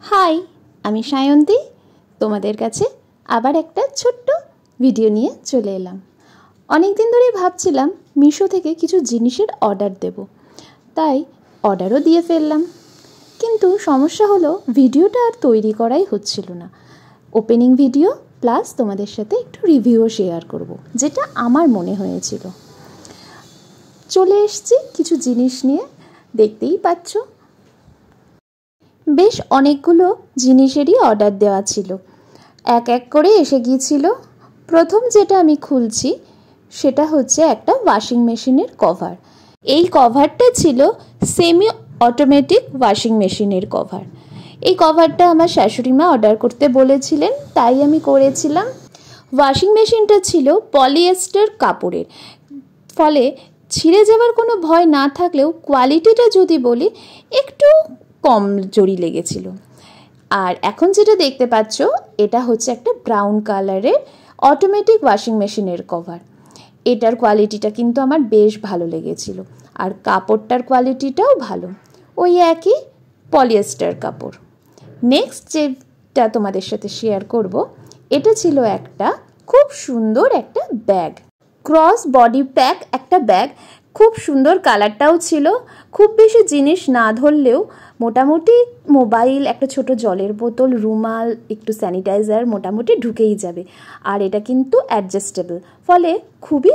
High, আমি সায়ন্তী। তোমাদের কাছে আবার একটা ছোট্ট ভিডিও নিয়ে চলে এলাম। অনেক দিন ধরেই ভাবছিলাম মিশো থেকে কিছু জিনিসের অর্ডার দেব, তাই অর্ডারও দিয়ে ফেললাম। কিন্তু সমস্যা হলো ভিডিওটা আর তৈরি করাই হচ্ছিল না। ওপেনিং ভিডিও প্লাস তোমাদের সাথে একটু রিভিউও শেয়ার করব, যেটা আমার মনে হয়েছিল। চলে এসেছি কিছু জিনিস নিয়ে, দেখতেই পাচ্ছ। বেশ অনেকগুলো জিনিসেরই অর্ডার দেওয়া ছিল, এক এক করে এসে গিয়েছিল। প্রথম যেটা আমি খুলছি সেটা হচ্ছে একটা ওয়াশিং মেশিনের কভার। এই কভারটা ছিল সেমি অটোমেটিক ওয়াশিং মেশিনের কভার। এই কভারটা আমার শাশুড়ি মা অর্ডার করতে বলেছিলেন, তাই আমি করেছিলাম। ওয়াশিং মেশিনটা ছিল পলিয়েস্টার কাপড়ের, ফলে ছিঁড়ে যাওয়ার কোনো ভয় না থাকলেও কোয়ালিটিটা যদি বলি একটু কম জড়ি লেগেছিল। আর এখন যেটা দেখতে পাচ্ছ এটা হচ্ছে একটা ব্রাউন কালারের অটোমেটিক ওয়াশিং মেশিনের কভার। এটার কোয়ালিটিটা কিন্তু আমার বেশ ভালো লেগেছিল, আর কাপড়টার কোয়ালিটিটাও ভালো, ওই একই পলিয়েস্টার কাপড়। নেক্সট যেটা তোমাদের সাথে শেয়ার করব, এটা ছিল একটা খুব সুন্দর একটা ব্যাগ, ক্রস বডি প্যাক একটা ব্যাগ। খুব সুন্দর কালারটাও ছিল। খুব বেশি জিনিস না ধরলেও মোটামুটি মোবাইল, একটা ছোট জলের বোতল, রুমাল, একটু স্যানিটাইজার মোটামুটি ঢুকেই যাবে। আর এটা কিন্তু অ্যাডজাস্টেবল, ফলে খুবই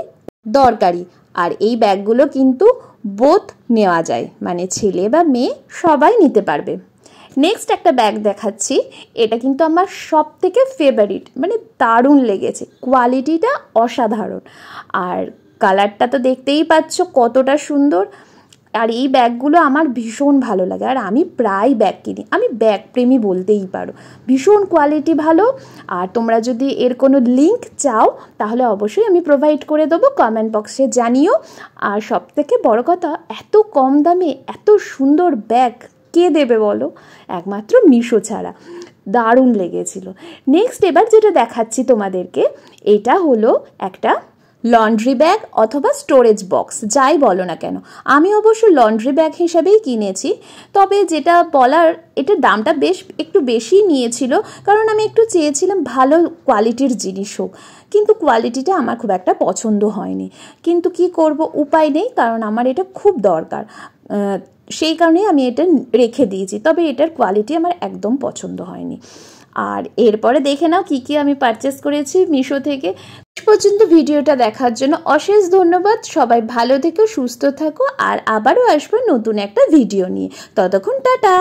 দরকারি। আর এই ব্যাগগুলো কিন্তু বোথ নেওয়া যায়, মানে ছেলে বা মেয়ে সবাই নিতে পারবে। নেক্সট একটা ব্যাগ দেখাচ্ছি, এটা কিন্তু আমার সব থেকে ফেভারিট, মানে দারুণ লেগেছে, কোয়ালিটিটা অসাধারণ। আর কালারটা তো দেখতেই পাচ্ছ কতটা সুন্দর। আর এই ব্যাগগুলো আমার ভীষণ ভালো লাগে, আর আমি প্রায় ব্যাগ কিনি, আমি ব্যাগ প্রেমী বলতেই পারো। ভীষণ কোয়ালিটি ভালো। আর তোমরা যদি এর কোনো লিঙ্ক চাও তাহলে অবশ্যই আমি প্রোভাইড করে দেবো, কমেন্ট বক্সে জানিও। আর সব থেকে বড় কথা, এত কম দামে এত সুন্দর ব্যাগ কে দেবে বলো, একমাত্র মিশো ছাড়া। দারুণ লেগেছিল। নেক্সট এবার যেটা দেখাচ্ছি তোমাদেরকে, এটা হলো একটা লন্ড্রি ব্যাগ অথবা স্টোরেজ বক্স, যাই বলো না কেন। আমি অবশ্য লন্ড্রি ব্যাগ হিসাবেই কিনেছি, তবে যেটা বলার, এটার দামটা বেশ একটু বেশি নিয়েছিল, কারণ আমি একটু চেয়েছিলাম ভালো কোয়ালিটির জিনিস হোক, কিন্তু কোয়ালিটিটা আমার খুব একটা পছন্দ হয়নি। কিন্তু কি করব, উপায় নেই, কারণ আমার এটা খুব দরকার, সেই কারণেই আমি এটা রেখে দিয়েছি। তবে এটার কোয়ালিটি আমার একদম পছন্দ হয়নি। আর এরপরে দেখে নাও কী কী আমি পারচেস করেছি মিশো থেকে। পর্যন্ত ভিডিওটা দেখার জন্য অশেষ ধন্যবাদ। সবাই ভালো থেকো, সুস্থ থাকো, আর আবারও আসবো নতুন একটা ভিডিও নিয়ে। ততক্ষণ টাটা।